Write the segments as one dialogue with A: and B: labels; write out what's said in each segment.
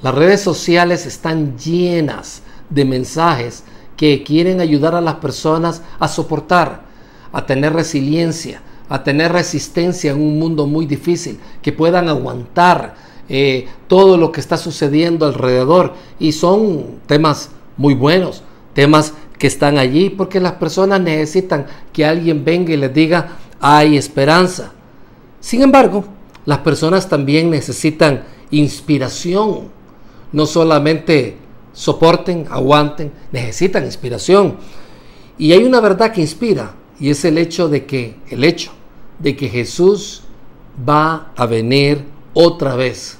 A: Las redes sociales están llenas de mensajes que quieren ayudar a las personas a soportar, a tener resiliencia, a tener resistencia en un mundo muy difícil, que puedan aguantar todo lo que está sucediendo alrededor. Y son temas muy buenos, temas que están allí porque las personas necesitan que alguien venga y les diga: hay esperanza. Sin embargo, las personas también necesitan inspiración. No solamente soporten, aguanten, necesitan inspiración. Y hay una verdad que inspira, y es el hecho de que Jesús va a venir otra vez.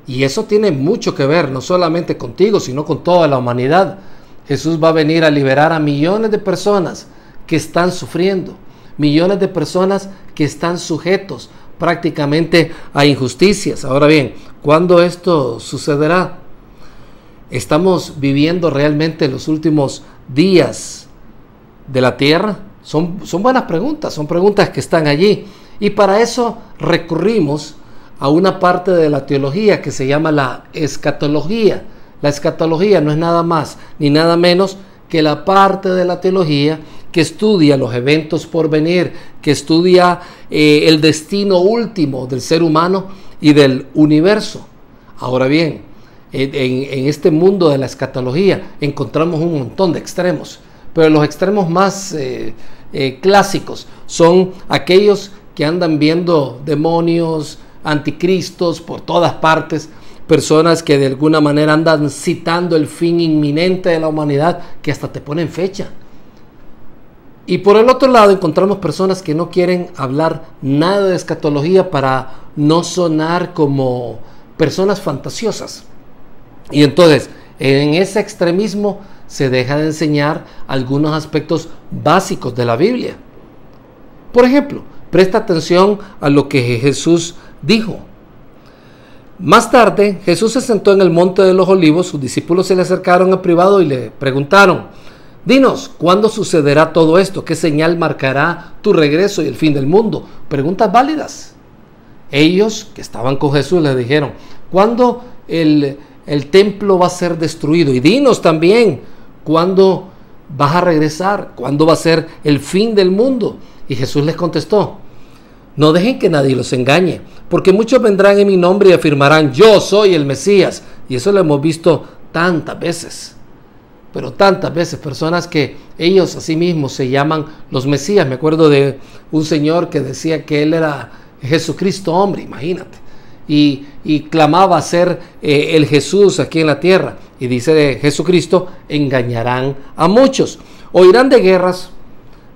A: Y eso tiene mucho que ver, no solamente contigo, sino con toda la humanidad. Jesús va a venir a liberar a millones de personas que están sufriendo, millones de personas que están sujetos prácticamente a injusticias. Ahora bien, ¿cuándo esto sucederá? ¿Estamos viviendo realmente los últimos días de la tierra? Son buenas preguntas, son preguntas que están allí. Y para eso recurrimos a una parte de la teología que se llama la escatología. La escatología no es nada más ni nada menos que la parte de la teología que estudia los eventos por venir, que estudia el destino último del ser humano y del universo. Ahora bien, en este mundo de la escatología encontramos un montón de extremos, pero los extremos más clásicos son aquellos que andan viendo demonios, anticristos por todas partes, personas que de alguna manera andan citando el fin inminente de la humanidad, que hasta te ponen fecha. Y por el otro lado encontramos personas que no quieren hablar nada de escatología para no sonar como personas fantasiosas. Y entonces, en ese extremismo se deja de enseñar algunos aspectos básicos de la Biblia. Por ejemplo, presta atención a lo que Jesús dijo. Más tarde, Jesús se sentó en el monte de los olivos. Sus discípulos se le acercaron en privado y le preguntaron: dinos, ¿cuándo sucederá todo esto? ¿Qué señal marcará tu regreso y el fin del mundo? Preguntas válidas. Ellos, que estaban con Jesús, le dijeron: ¿cuándo el templo va a ser destruido? Y dinos también, ¿cuándo vas a regresar? ¿Cuándo va a ser el fin del mundo? Y Jesús les contestó: no dejen que nadie los engañe, porque muchos vendrán en mi nombre y afirmarán: yo soy el Mesías. Y eso lo hemos visto tantas veces, pero tantas veces, personas que ellos a sí mismos se llaman los Mesías. Me acuerdo de un señor que decía que él era Jesucristo hombre, imagínate, y clamaba ser el Jesús aquí en la tierra. Y dice de Jesucristo: engañarán a muchos. Oirán de guerras,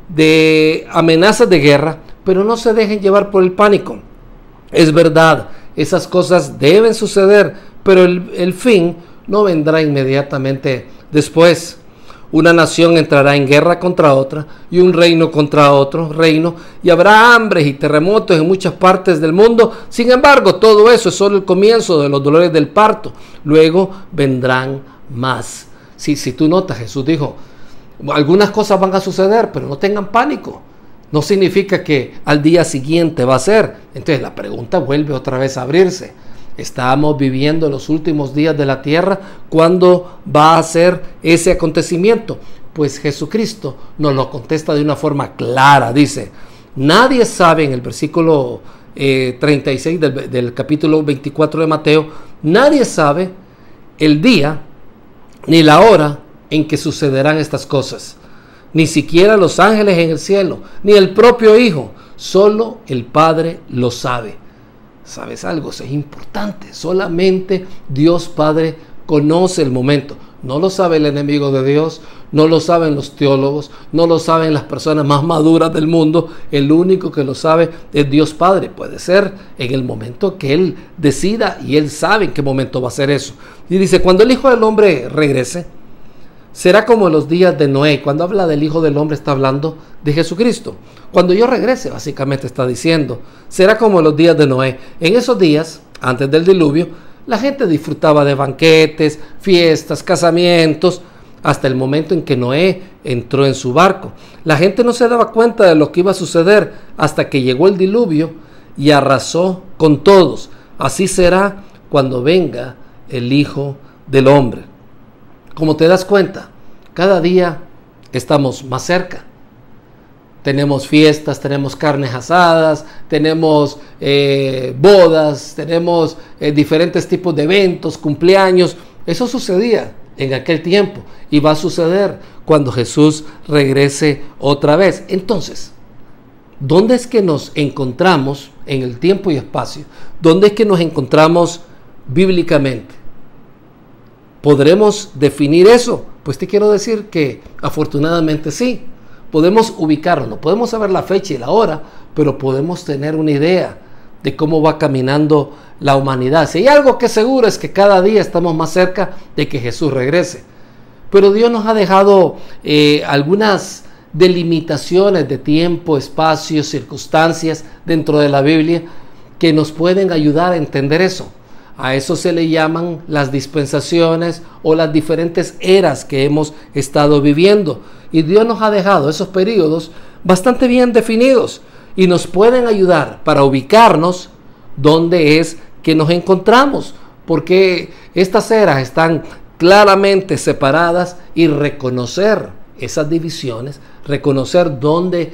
A: de amenazas de guerra, pero no se dejen llevar por el pánico. Es verdad, esas cosas deben suceder, pero el fin no vendrá inmediatamente después. Una nación entrará en guerra contra otra y un reino contra otro reino, y habrá hambres y terremotos en muchas partes del mundo. Sin embargo, todo eso es solo el comienzo de los dolores del parto. Luego vendrán más. Si tú notas, Jesús dijo: algunas cosas van a suceder, pero no tengan pánico. No significa que al día siguiente va a ser. Entonces la pregunta vuelve otra vez a abrirse. Estamos viviendo los últimos días de la tierra. ¿Cuándo va a ser ese acontecimiento? Pues Jesucristo nos lo contesta de una forma clara. Dice: nadie sabe, en el versículo 36 del capítulo 24 de Mateo, nadie sabe el día ni la hora en que sucederán estas cosas, ni siquiera los ángeles en el cielo, ni el propio Hijo, solo el Padre lo sabe. ¿Sabes algo? Eso es importante. Solamente Dios Padre conoce el momento. No lo sabe el enemigo de Dios, no lo saben los teólogos, no lo saben las personas más maduras del mundo. El único que lo sabe es Dios Padre. Puede ser en el momento que Él decida, y Él sabe en qué momento va a ser eso. Y dice: cuando el Hijo del Hombre regrese, será como los días de Noé. Cuando habla del Hijo del Hombre, está hablando de Jesucristo. Cuando yo regrese, básicamente está diciendo, será como los días de Noé. En esos días, antes del diluvio, la gente disfrutaba de banquetes, fiestas, casamientos, hasta el momento en que Noé entró en su barco. La gente no se daba cuenta de lo que iba a suceder hasta que llegó el diluvio y arrasó con todos. Así será cuando venga el Hijo del Hombre. Como te das cuenta, cada día estamos más cerca. Tenemos fiestas, tenemos carnes asadas, tenemos bodas, tenemos diferentes tipos de eventos, cumpleaños. Eso sucedía en aquel tiempo y va a suceder cuando Jesús regrese otra vez. Entonces, ¿dónde es que nos encontramos en el tiempo y espacio? ¿Dónde es que nos encontramos bíblicamente? ¿Podremos definir eso? Pues te quiero decir que afortunadamente sí. Podemos ubicarnos, no podemos saber la fecha y la hora, pero podemos tener una idea de cómo va caminando la humanidad. Si hay algo que es seguro es que cada día estamos más cerca de que Jesús regrese. Pero Dios nos ha dejado algunas delimitaciones de tiempo, espacio, circunstancias dentro de la Biblia que nos pueden ayudar a entender eso. A eso se le llaman las dispensaciones o las diferentes eras que hemos estado viviendo. Y Dios nos ha dejado esos periodos bastante bien definidos y nos pueden ayudar para ubicarnos dónde es que nos encontramos, porque estas eras están claramente separadas y reconocer esas divisiones, reconocer dónde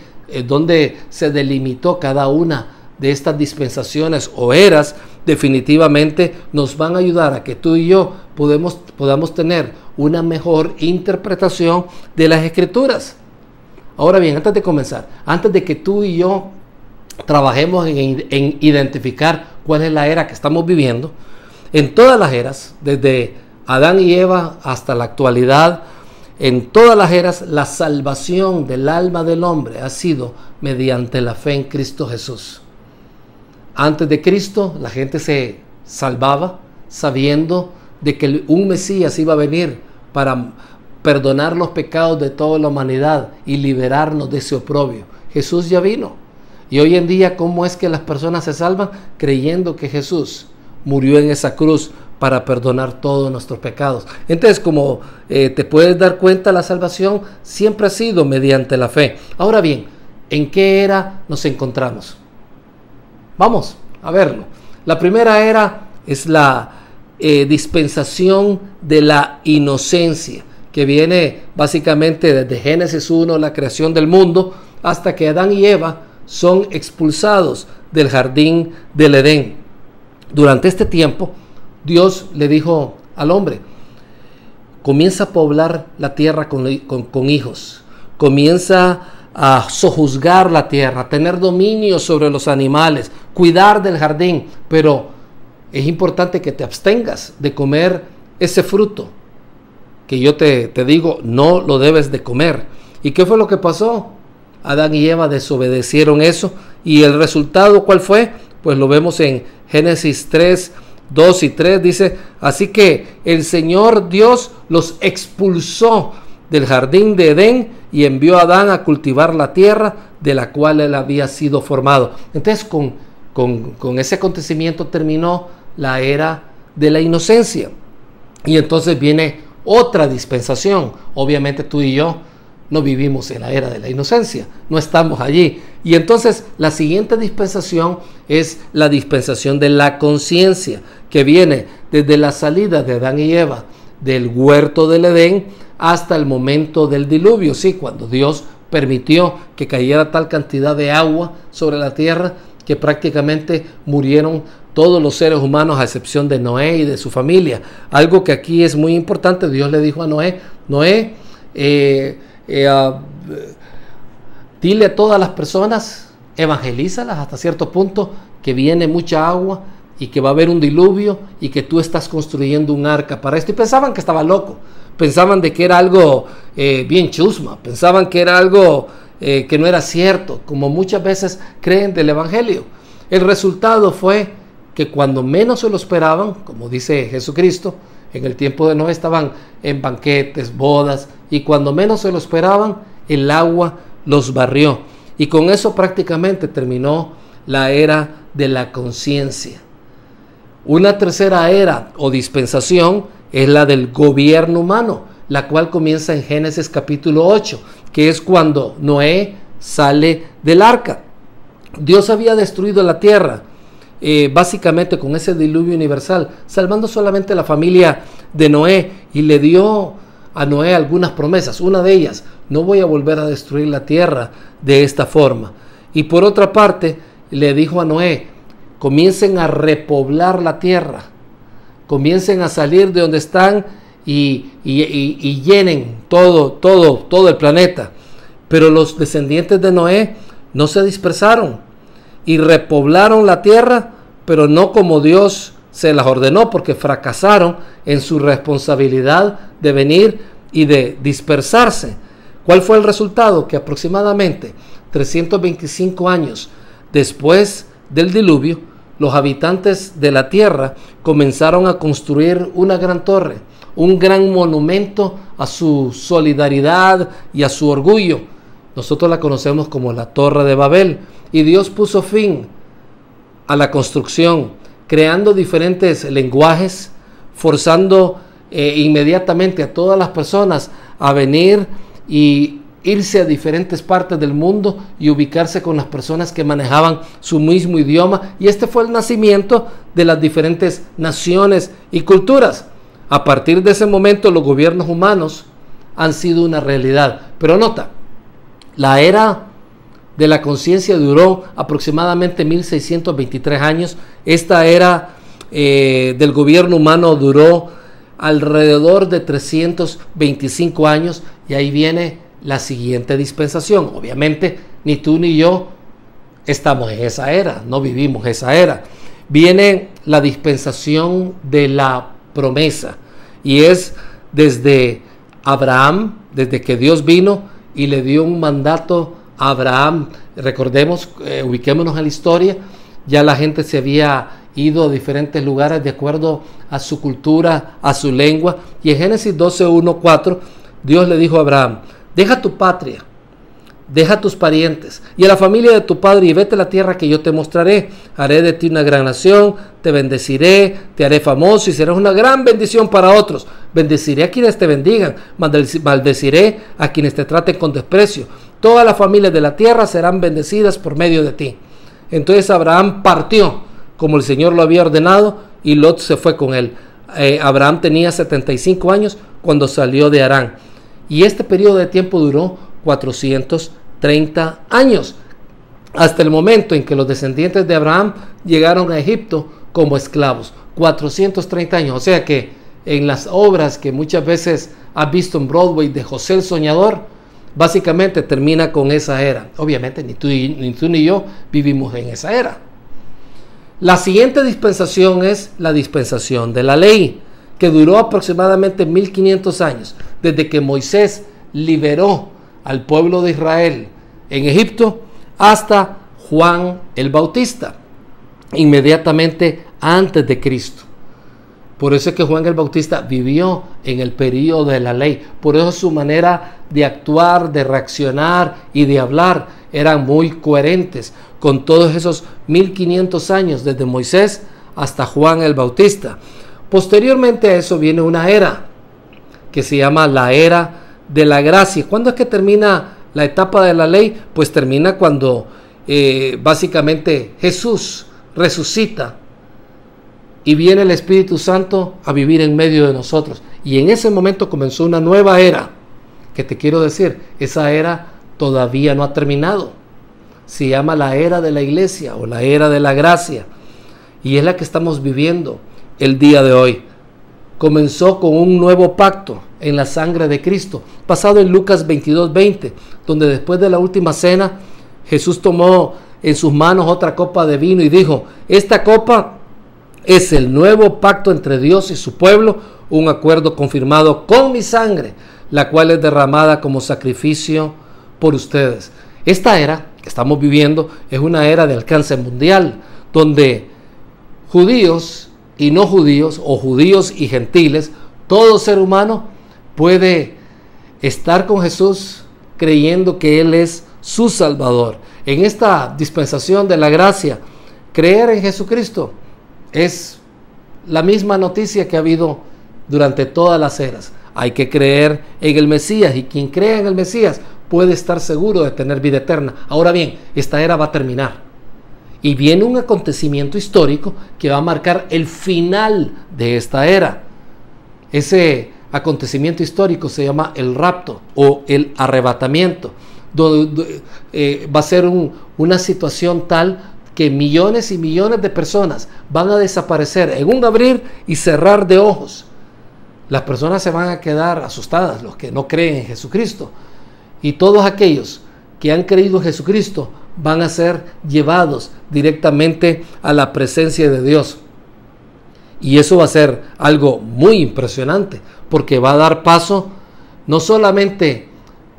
A: se delimitó cada una de estas dispensaciones o eras, definitivamente nos van a ayudar a que tú y yo podamos tener una mejor interpretación de las Escrituras. Ahora bien, antes de comenzar, antes de que tú y yo trabajemos en identificar cuál es la era que estamos viviendo, en todas las eras, desde Adán y Eva hasta la actualidad, en todas las eras, la salvación del alma del hombre ha sido mediante la fe en Cristo Jesús. Antes de Cristo, la gente se salvaba sabiendo de que un Mesías iba a venir para perdonar los pecados de toda la humanidad y liberarnos de ese oprobio. Jesús ya vino. Y hoy en día, ¿cómo es que las personas se salvan? Creyendo que Jesús murió en esa cruz para perdonar todos nuestros pecados. Entonces, como te puedes dar cuenta, la salvación siempre ha sido mediante la fe. Ahora bien, ¿en qué era nos encontramos? Vamos a verlo. La primera era es la dispensación de la inocencia, que viene básicamente desde Génesis 1, la creación del mundo, hasta que Adán y Eva son expulsados del jardín del Edén. Durante este tiempo, Dios le dijo al hombre: comienza a poblar la tierra con hijos, comienza a sojuzgar la tierra, a tener dominio sobre los animales, cuidar del jardín, pero es importante que te abstengas de comer ese fruto que yo te digo, no lo debes de comer. ¿Y qué fue lo que pasó? Adán y Eva desobedecieron eso, y el resultado, ¿cuál fue? Pues lo vemos en Génesis 3, 2 y 3, dice: así que el Señor Dios los expulsó del jardín de Edén y envió a Adán a cultivar la tierra de la cual él había sido formado. Entonces, con ese acontecimiento terminó la era de la inocencia. Y entonces viene otra dispensación. Obviamente tú y yo no vivimos en la era de la inocencia, no estamos allí. Y entonces la siguiente dispensación es la dispensación de la conciencia, que viene desde la salida de Adán y Eva del huerto del Edén hasta el momento del diluvio. Sí, cuando Dios permitió que cayera tal cantidad de agua sobre la tierra que prácticamente murieron todos los seres humanos a excepción de Noé y de su familia. Algo que aquí es muy importante: Dios le dijo a Noé: dile a todas las personas, evangelízalas hasta cierto punto, que viene mucha agua y que va a haber un diluvio y que tú estás construyendo un arca para esto. Y pensaban que estaba loco, pensaban de que era algo bien chusma, pensaban que era algo que no era cierto, como muchas veces creen del evangelio. El resultado fue que cuando menos se lo esperaban, como dice Jesucristo, en el tiempo de Noé estaban en banquetes, bodas, y cuando menos se lo esperaban, el agua los barrió. Y con eso prácticamente terminó la era de la conciencia. Una tercera era o dispensación es la del gobierno humano, la cual comienza en Génesis capítulo 8, que es cuando Noé sale del arca. Dios había destruido la tierra básicamente con ese diluvio universal, salvando solamente la familia de Noé, y le dio a Noé algunas promesas. Una de ellas: no voy a volver a destruir la tierra de esta forma. Y por otra parte, le dijo a Noé: comiencen a repoblar la tierra, comiencen a salir de donde están y llenen todo el planeta. Pero los descendientes de Noé no se dispersaron y repoblaron la tierra, pero no como Dios se las ordenó, porque fracasaron en su responsabilidad de venir y de dispersarse. ¿Cuál fue el resultado? Que aproximadamente 325 años después del diluvio, los habitantes de la tierra comenzaron a construir una gran torre, un gran monumento a su solidaridad y a su orgullo. Nosotros la conocemos como la Torre de Babel, y Dios puso fin a la construcción, creando diferentes lenguajes, forzando inmediatamente a todas las personas a venir y irse a diferentes partes del mundo y ubicarse con las personas que manejaban su mismo idioma. Y este fue el nacimiento de las diferentes naciones y culturas. A partir de ese momento, los gobiernos humanos han sido una realidad. Pero nota, la era de la conciencia duró aproximadamente 1623 años. Esta era del gobierno humano duró alrededor de 325 años, y ahí viene la siguiente dispensación. Obviamente ni tú ni yo estamos en esa era, no vivimos esa era. Viene la dispensación de la promesa, y es desde Abraham, desde que Dios vino y le dio un mandato a Abraham. Recordemos, ubiquémonos en la historia. Ya la gente se había ido a diferentes lugares de acuerdo a su cultura, a su lengua, y en Génesis 12:1-4 Dios le dijo a Abraham: deja tu patria, deja tus parientes y a la familia de tu padre, y vete a la tierra que yo te mostraré. Haré de ti una gran nación, te bendeciré, te haré famoso y serás una gran bendición para otros. Bendeciré a quienes te bendigan, maldeciré a quienes te traten con desprecio. Todas las familias de la tierra serán bendecidas por medio de ti. Entonces Abraham partió como el Señor lo había ordenado, y Lot se fue con él. Abraham tenía 75 años cuando salió de Harán, y este periodo de tiempo duró 430 años, hasta el momento en que los descendientes de Abraham llegaron a Egipto como esclavos. 430 años, o sea que en las obras que muchas veces has visto en Broadway de José el Soñador, básicamente termina con esa era. Obviamente ni tú ni yo vivimos en esa era. La siguiente dispensación es la dispensación de la ley, que duró aproximadamente 1500 años, desde que Moisés liberó al pueblo de Israel en Egipto hasta Juan el Bautista, inmediatamente antes de Cristo. Por eso es que Juan el Bautista vivió en el periodo de la ley. Por eso su manera de actuar, de reaccionar y de hablar eran muy coherentes con todos esos 1500 años, desde Moisés hasta Juan el Bautista. Posteriormente a eso viene una era que se llama la era de la gracia. ¿Cuándo es que termina la etapa de la ley? Pues termina cuando básicamente Jesús resucita y viene el Espíritu Santo a vivir en medio de nosotros. Y en ese momento comenzó una nueva era, que te quiero decir, esa era todavía no ha terminado. Se llama la era de la iglesia o la era de la gracia, y es la que estamos viviendo el día de hoy. Comenzó con un nuevo pacto en la sangre de Cristo, basado en Lucas 22:20, donde después de la última cena Jesús tomó en sus manos otra copa de vino y dijo: esta copa es el nuevo pacto entre Dios y su pueblo, un acuerdo confirmado con mi sangre, la cual es derramada como sacrificio por ustedes. Esta era que estamos viviendo es una era de alcance mundial, donde judíos y no judíos, o judíos y gentiles, todo ser humano puede estar con Jesús creyendo que Él es su Salvador. En esta dispensación de la gracia, creer en Jesucristo es la misma noticia que ha habido durante todas las eras. Hay que creer en el Mesías, y quien cree en el Mesías puede estar seguro de tener vida eterna. Ahora bien, esta era va a terminar, Y viene un acontecimiento histórico que va a marcar el final de esta era. Ese acontecimiento histórico se llama el rapto o el arrebatamiento, donde va a ser una situación tal que millones y millones de personas van a desaparecer en un abrir y cerrar de ojos. Las personas se van a quedar asustadas, los que no creen en Jesucristo, y todos aquellos que han creído en Jesucristo van a ser llevados directamente a la presencia de Dios. Y eso va a ser algo muy impresionante, porque va a dar paso no solamente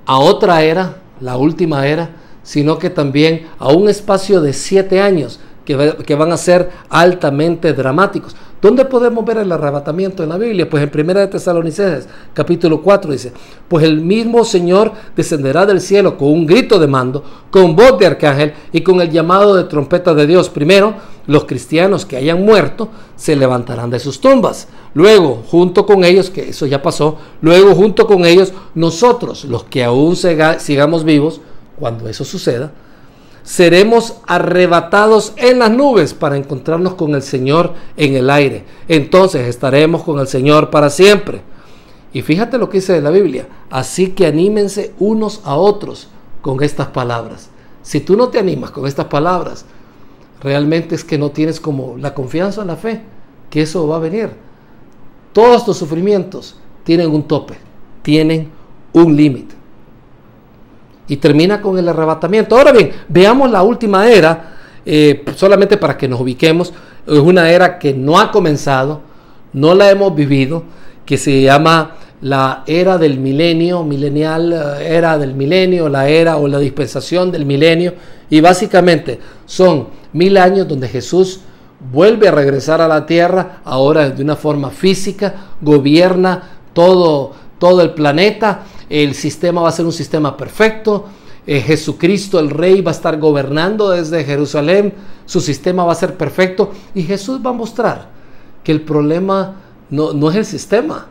A: a otra era, la última era, sino que también a un espacio de 7 años que van a ser altamente dramáticos. ¿Dónde podemos ver el arrebatamiento en la Biblia? Pues en 1 de Tesalonicenses, capítulo 4 dice: pues el mismo Señor descenderá del cielo con un grito de mando, con voz de arcángel y con el llamado de trompeta de Dios. Primero, los cristianos que hayan muerto se levantarán de sus tumbas. Luego, junto con ellos, que eso ya pasó, luego junto con ellos, nosotros, los que aún sigamos vivos, cuando eso suceda, seremos arrebatados en las nubes para encontrarnos con el Señor en el aire. Entonces estaremos con el Señor para siempre. Y fíjate lo que dice la Biblia: así que anímense unos a otros con estas palabras. Si tú no te animas con estas palabras, realmente es que no tienes como la confianza en la fe que eso va a venir. Todos estos sufrimientos tienen un tope, tienen un límite. Y termina con el arrebatamiento. Ahora bien, veamos la última era, solamente para que nos ubiquemos. Es una era que no ha comenzado, no la hemos vivido, que se llama la era del milenio, era del milenio, la era o la dispensación del milenio. Y básicamente son 1000 años donde Jesús vuelve a regresar a la tierra, ahora de una forma física, gobierna todo el planeta. El sistema va a ser un sistema perfecto. Jesucristo, el Rey, va a estar gobernando desde Jerusalén. Su sistema va a ser perfecto. Y Jesús va a mostrar que el problema no es el sistema,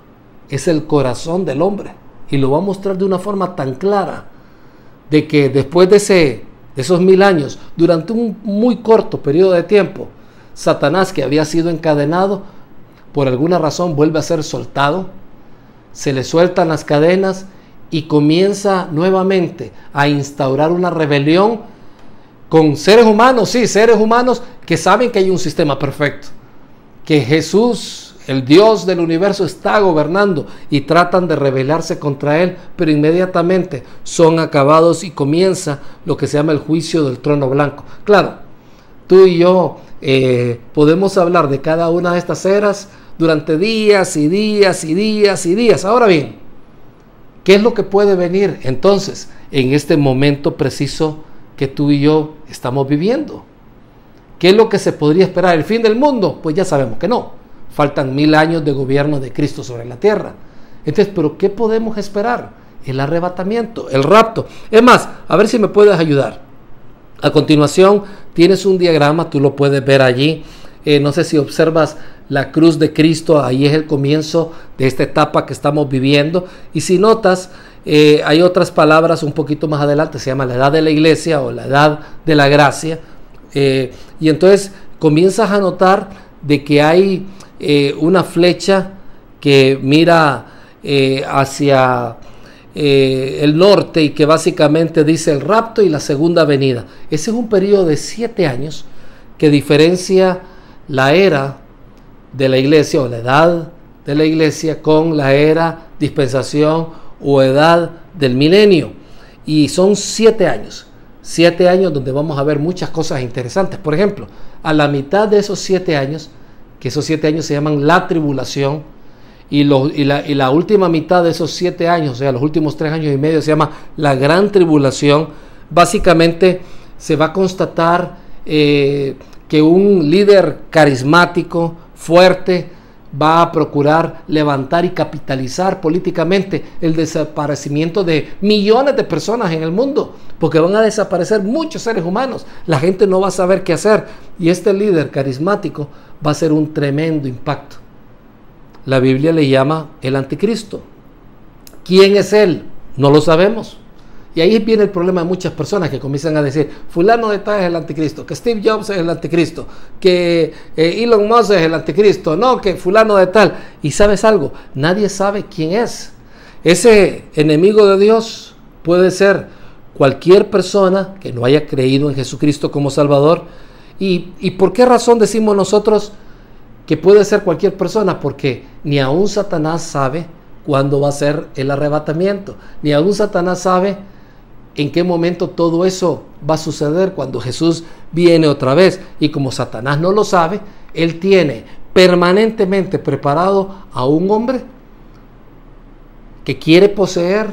A: es el corazón del hombre. Y lo va a mostrar de una forma tan clara, de que después de esos 1000 años, durante un muy corto periodo de tiempo, Satanás, que había sido encadenado, por alguna razón vuelve a ser soltado. Se le sueltan las cadenas y comienza nuevamente a instaurar una rebelión con seres humanos, sí, seres humanos que saben que hay un sistema perfecto, que Jesús, el Dios del universo, está gobernando, y tratan de rebelarse contra él, pero inmediatamente son acabados y comienza lo que se llama el juicio del trono blanco. Claro, tú y yo podemos hablar de cada una de estas eras durante días y días y días y días. Ahora bien, ¿qué es lo que puede venir entonces en este momento preciso que tú y yo estamos viviendo? ¿Qué es lo que se podría esperar? ¿El fin del mundo? Pues ya sabemos que no. Faltan 1000 años de gobierno de Cristo sobre la tierra. Entonces, ¿pero qué podemos esperar? El arrebatamiento, el rapto. Es más, a ver si me puedes ayudar. A continuación tienes un diagrama, tú lo puedes ver allí. No sé si observas la cruz de Cristo, ahí es el comienzo de esta etapa que estamos viviendo. Y si notas, hay otras palabras un poquito más adelante, se llama la edad de la iglesia o la edad de la gracia. Y entonces comienzas a notar de que hay una flecha que mira hacia el norte y que básicamente dice el rapto y la segunda venida. Ese es un periodo de 7 años que diferencia la era de la iglesia o la edad de la iglesia con la era, dispensación o edad del milenio. Y son 7 años. 7 años donde vamos a ver muchas cosas interesantes. Por ejemplo, a la mitad de esos 7 años, que esos 7 años se llaman la tribulación, y la última mitad de esos 7 años, o sea, los últimos 3 años y medio, se llama la gran tribulación. Básicamente se va a constatar que un líder carismático, fuerte, va a procurar levantar y capitalizar políticamente el desaparecimiento de millones de personas en el mundo, porque van a desaparecer muchos seres humanos. La gente no va a saber qué hacer, y este líder carismático va a ser un tremendo impacto. La Biblia le llama el anticristo. ¿Quién es él? No lo sabemos. Y ahí viene el problema de muchas personas que comienzan a decir, fulano de tal es el anticristo, que Steve Jobs es el anticristo, que Elon Musk es el anticristo, no, que fulano de tal. Y ¿sabes algo? Nadie sabe quién es. Ese enemigo de Dios puede ser cualquier persona que no haya creído en Jesucristo como Salvador. ¿Y por qué razón decimos nosotros que puede ser cualquier persona? Porque ni aún Satanás sabe cuándo va a ser el arrebatamiento, ni aún Satanás sabe en qué momento todo eso va a suceder cuando Jesús viene otra vez. Y como Satanás no lo sabe, él tiene permanentemente preparado a un hombre que quiere poseer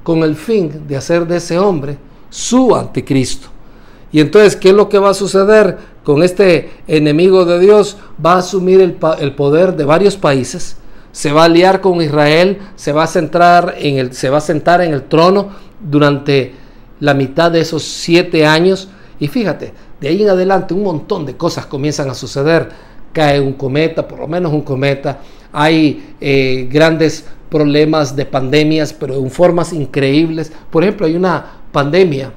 A: con el fin de hacer de ese hombre su anticristo. Y entonces, ¿qué es lo que va a suceder con este enemigo de Dios? Va a asumir el poder de varios países, se va a aliar con Israel, se va a sentar en el trono durante la mitad de esos 7 años. Y fíjate, de ahí en adelante un montón de cosas comienzan a suceder. Cae un cometa, por lo menos un cometa. Hay grandes problemas de pandemias, pero en formas increíbles. Por ejemplo, hay una pandemia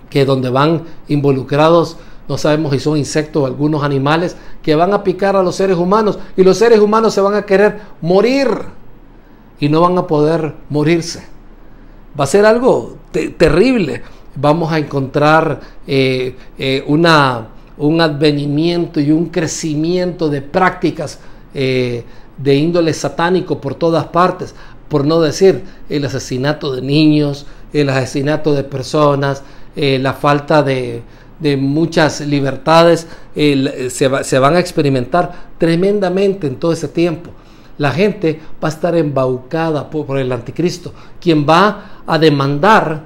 A: que donde van involucrados, no sabemos si son insectos o algunos animales, que van a picar a los seres humanos, y los seres humanos se van a querer morir y no van a poder morirse. Va a ser algo terrible. Vamos a encontrar un advenimiento y un crecimiento de prácticas de índole satánico por todas partes, por no decir el asesinato de niños, el asesinato de personas, la falta de muchas libertades se van a experimentar tremendamente en todo ese tiempo. La gente va a estar embaucada por el anticristo, quien va a demandar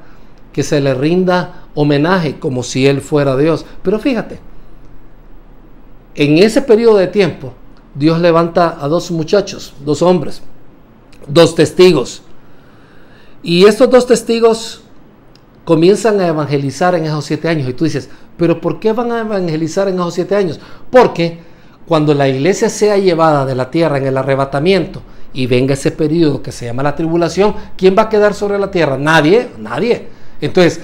A: que se le rinda homenaje como si él fuera Dios. Pero fíjate, en ese periodo de tiempo Dios levanta a 2 muchachos, 2 hombres, 2 testigos, y estos 2 testigos comienzan a evangelizar en esos 7 años. Y tú dices, ¿pero por qué van a evangelizar en esos 7 años? Porque cuando la iglesia sea llevada de la tierra en el arrebatamiento y venga ese periodo que se llama la tribulación, ¿quién va a quedar sobre la tierra? Nadie. Entonces,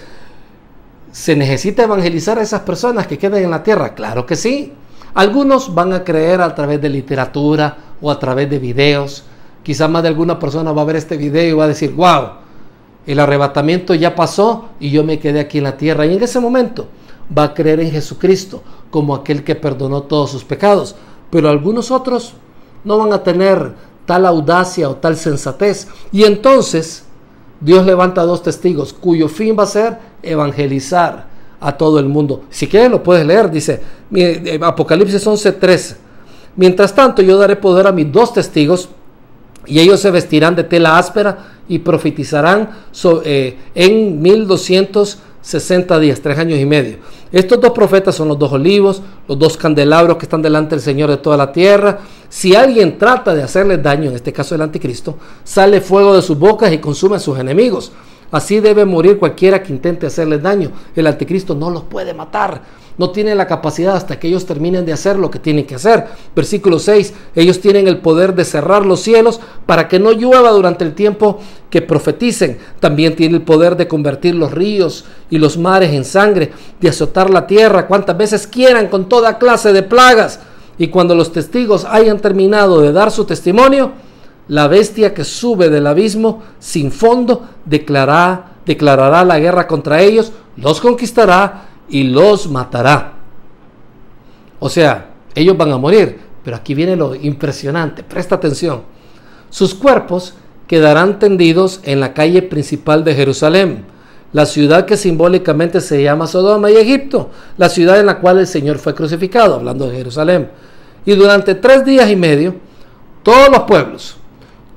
A: ¿se necesita evangelizar a esas personas que queden en la tierra? Claro que sí. Algunos van a creer a través de literatura o a través de videos. Quizás más de alguna persona va a ver este video y va a decir, wow, el arrebatamiento ya pasó y yo me quedé aquí en la tierra. Y en ese momento va a creer en Jesucristo como aquel que perdonó todos sus pecados. Pero algunos otros no van a tener tal audacia o tal sensatez. Y entonces Dios levanta 2 testigos cuyo fin va a ser evangelizar a todo el mundo. Si quieres lo puedes leer, dice Apocalipsis 11:13. Mientras tanto yo daré poder a mis 2 testigos, y ellos se vestirán de tela áspera y profetizarán en 1260 días, 3 años y medio. Estos 2 profetas son los 2 olivos, los 2 candelabros que están delante del Señor de toda la tierra. Si alguien trata de hacerles daño, en este caso el anticristo, sale fuego de sus bocas y consume a sus enemigos. Así debe morir cualquiera que intente hacerles daño. El anticristo no los puede matar, no tiene la capacidad hasta que ellos terminen de hacer lo que tienen que hacer. Versículo 6, ellos tienen el poder de cerrar los cielos para que no llueva durante el tiempo que profeticen. También tiene el poder de convertir los ríos y los mares en sangre, de azotar la tierra cuantas veces quieran con toda clase de plagas. Y cuando los testigos hayan terminado de dar su testimonio, la bestia que sube del abismo sin fondo declarará la guerra contra ellos, los conquistará y los matará. O sea, ellos van a morir, pero aquí viene lo impresionante, presta atención. Sus cuerpos quedarán tendidos en la calle principal de Jerusalén, la ciudad que simbólicamente se llama Sodoma y Egipto, la ciudad en la cual el Señor fue crucificado, hablando de Jerusalén. Y durante 3 días y medio, todos los pueblos,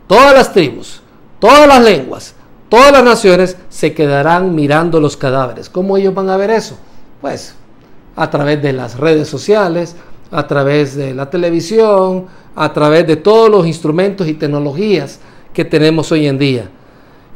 A: todas las tribus, todas las lenguas, todas las naciones se quedarán mirando los cadáveres. ¿Cómo ellos van a ver eso? Pues a través de las redes sociales, a través de la televisión, a través de todos los instrumentos y tecnologías que tenemos hoy en día.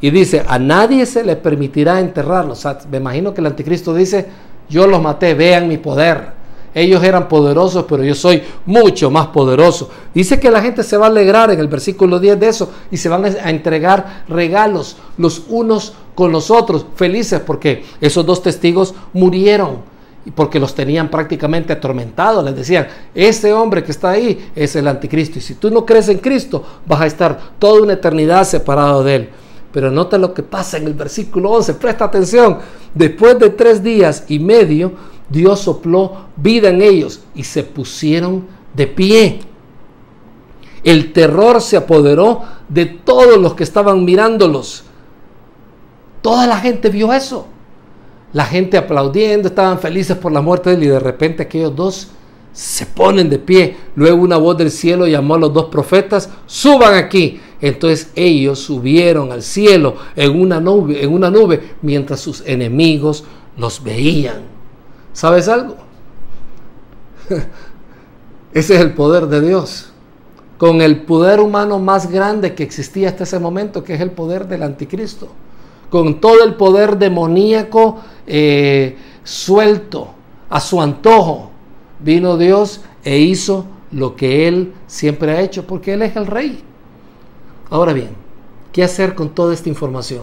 A: Y dice, a nadie se le permitirá enterrarlos. O sea, me imagino que el anticristo dice, yo los maté, vean mi poder. ellos eran poderosos, pero yo soy mucho más poderoso. Dice que la gente se va a alegrar en el versículo 10 de eso y se van a entregar regalos los unos con los otros, felices porque esos dos testigos murieron y porque los tenían prácticamente atormentados. Les decían, ese hombre que está ahí es el anticristo, y si tú no crees en Cristo vas a estar toda una eternidad separado de él. Pero nota lo que pasa en el versículo 11, presta atención. Después de 3 días y medio, Dios sopló vida en ellos y se pusieron de pie. El terror se apoderó de todos los que estaban mirándolos. Toda la gente vio eso. La gente aplaudiendo, estaban felices por la muerte de él, y de repente aquellos dos se ponen de pie. Luego una voz del cielo llamó a los 2 profetas, suban aquí. Entonces ellos subieron al cielo en una nube, mientras sus enemigos los veían. ¿Sabes algo? Ese es el poder de Dios, con el poder humano más grande que existía hasta ese momento, que es el poder del anticristo, con todo el poder demoníaco suelto a su antojo. Vino Dios e hizo lo que Él siempre ha hecho, porque Él es el Rey. Ahora bien, ¿qué hacer con toda esta información?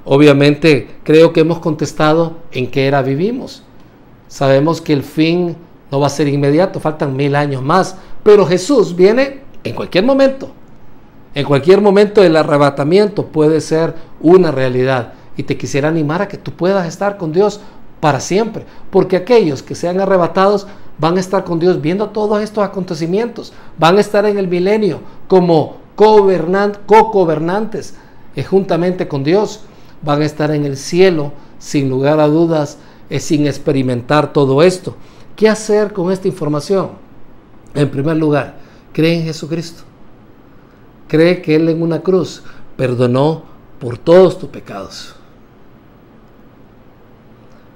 A: Obviamente creo que hemos contestado en qué era vivimos. Sabemos que el fin no va a ser inmediato, faltan 1000 años más, pero Jesús viene en cualquier momento. En cualquier momento el arrebatamiento puede ser una realidad, y te quisiera animar a que tú puedas estar con Dios para siempre, porque aquellos que sean arrebatados van a estar con Dios viendo todos estos acontecimientos, van a estar en el milenio como co-gobernantes juntamente con Dios, van a estar en el cielo sin lugar a dudas, sin experimentar todo esto. ¿Qué hacer con esta información? En primer lugar, cree en Jesucristo. Cree que Él en una cruz perdonó por todos tus pecados.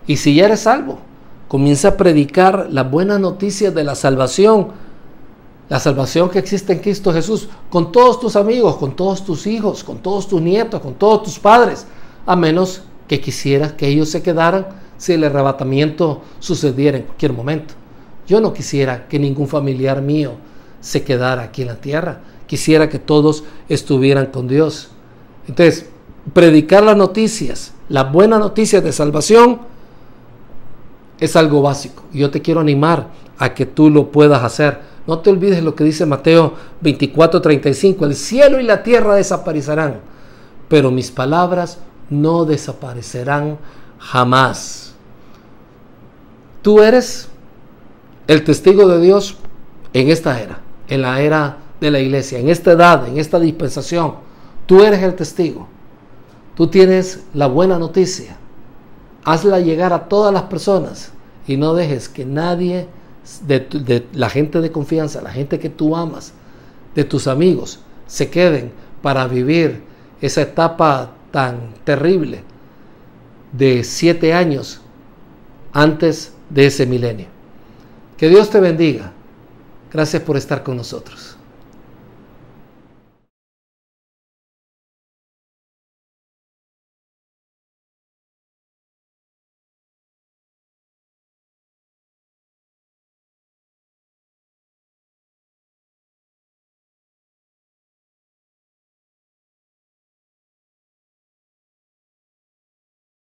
A: Y si ya eres salvo, comienza a predicar las buenas noticias de la salvación que existe en Cristo Jesús, con todos tus amigos, con todos tus hijos, con todos tus nietos, con todos tus padres, a menos que quisieras que ellos se quedaran si el arrebatamiento sucediera en cualquier momento. Yo no quisiera que ningún familiar mío se quedara aquí en la tierra. Quisiera que todos estuvieran con Dios. Entonces, predicar las noticias, las buenas noticias de salvación, es algo básico. Yo te quiero animar a que tú lo puedas hacer. No te olvides lo que dice Mateo 24:35. El cielo y la tierra desaparecerán, pero mis palabras no desaparecerán jamás. Tú eres el testigo de Dios en esta era, en la era de la iglesia, en esta edad, en esta dispensación. Tú eres el testigo. Tú tienes la buena noticia. Hazla llegar a todas las personas y no dejes que nadie de la gente de confianza, la gente que tú amas, de tus amigos, se queden para vivir esa etapa tan terrible de 7 años antes de ese milenio. Que Dios te bendiga. Gracias por estar con nosotros.